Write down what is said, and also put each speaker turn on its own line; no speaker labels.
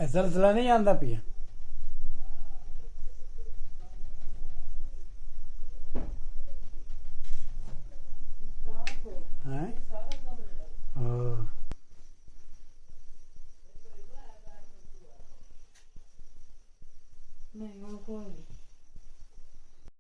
ਜ਼ਲਜ਼ਲਾ ਨਹੀਂ ਆਉਂਦਾ ਪਿਆ। ਹੈ ਹੋਰ
ਨਹੀਂ ਹੁਣ ਕੋਈ ਨਹੀਂ